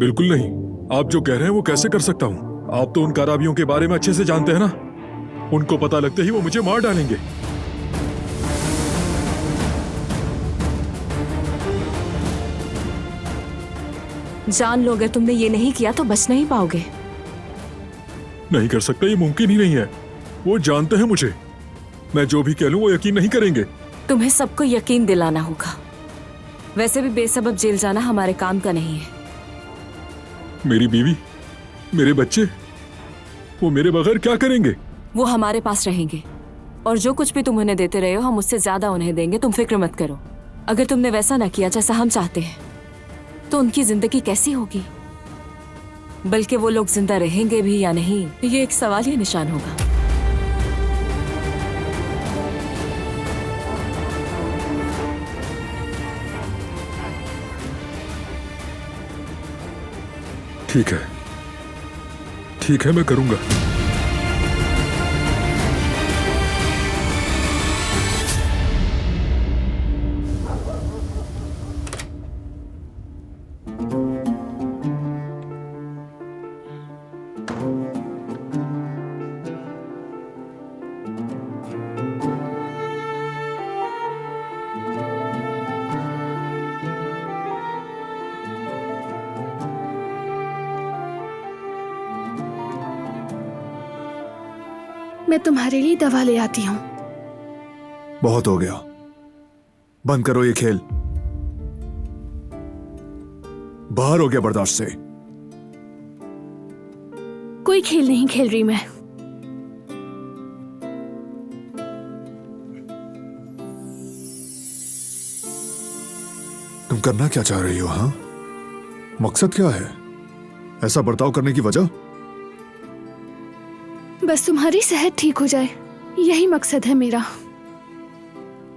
बिल्कुल नहीं। आप जो कह रहे हैं वो कैसे कर सकता हूँ? आप तो उन काराबियों के बारे में अच्छे से जानते हैं ना। उनको पता लगते ही वो मुझे मार डालेंगे। जान लो, अगर तुमने ये नहीं किया तो बच नहीं पाओगे। नहीं कर सकता, ये मुमकिन ही नहीं है। वो जानते हैं मुझे। मैं जो भी कह लूं वो यकीन नहीं करेंगे। तुम्हें सबको यकीन दिलाना होगा। वैसे भी बेसबब जेल जाना हमारे काम का नहीं है। मेरी बीवी, मेरे बच्चे, वो मेरे बगैर क्या करेंगे? वो हमारे पास रहेंगे और जो कुछ भी तुम उन्हें देते रहे हो हम उससे ज्यादा उन्हें देंगे। तुम फिक्र मत करो। अगर तुमने वैसा ना किया जैसा हम चाहते हैं तो उनकी जिंदगी कैसी होगी? बल्कि वो लोग जिंदा रहेंगे भी या नहीं, ये एक सवाल ही निशान होगा। ठीक है, मैं करूंगा। मैं तुम्हारे लिए दवा ले आती हूँ। बहुत हो गया, बंद करो ये खेल। बाहर हो गया बर्दाश्त से। कोई खेल नहीं खेल रही मैं। तुम करना क्या चाह रही हो? हाँ, मकसद क्या है ऐसा बर्ताव करने की वजह? बस तुम्हारी सेहत ठीक हो जाए, यही मकसद है मेरा।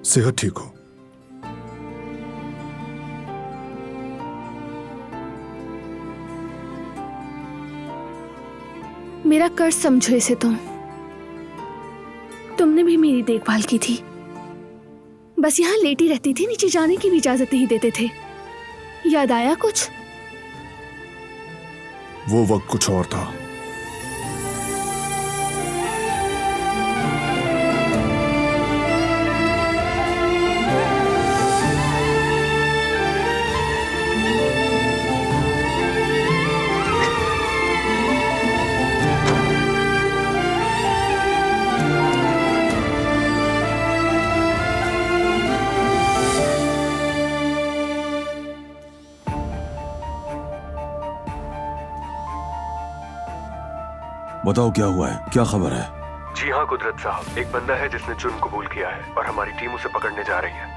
सेहत ठीक हो? मेरा कर्ज समझो इसे तुमने भी मेरी देखभाल की थी। बस यहाँ लेटी रहती थी, नीचे जाने की भी इजाजत नहीं देते थे। याद आया कुछ? वो वक्त कुछ और था। बताओ क्या हुआ है, क्या खबर है? जी हाँ कुदरत साहब, एक बंदा है जिसने जुर्म कबूल किया है और हमारी टीम उसे पकड़ने जा रही है।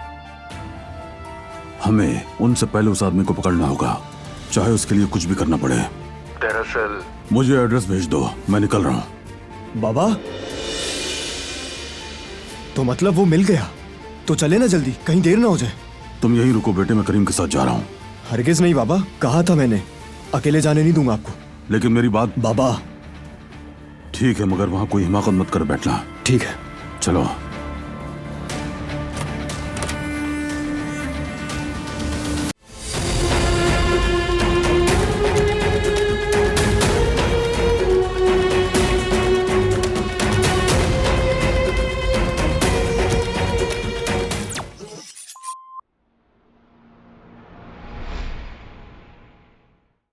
हमें उनसे पहले उस आदमी को पकड़ना होगा, चाहे उसके लिए कुछ भी करना पड़े। दरअसल मुझे एड्रेस भेज दो, मैं निकल रहा हूँ। बाबा, तो मतलब वो मिल गया? तो चले ना जल्दी, कहीं देर ना हो जाए। तुम यहीं रुको बेटे, मैं करीम के साथ जा रहा हूँ। हरगिज नहीं बाबा, कहा था मैंने, अकेले जाने नहीं दूंगा आपको। लेकिन मेरी बात। बाबा ठीक है, मगर वहां कोई हिमाकत मत कर बैठना। ठीक है, चलो।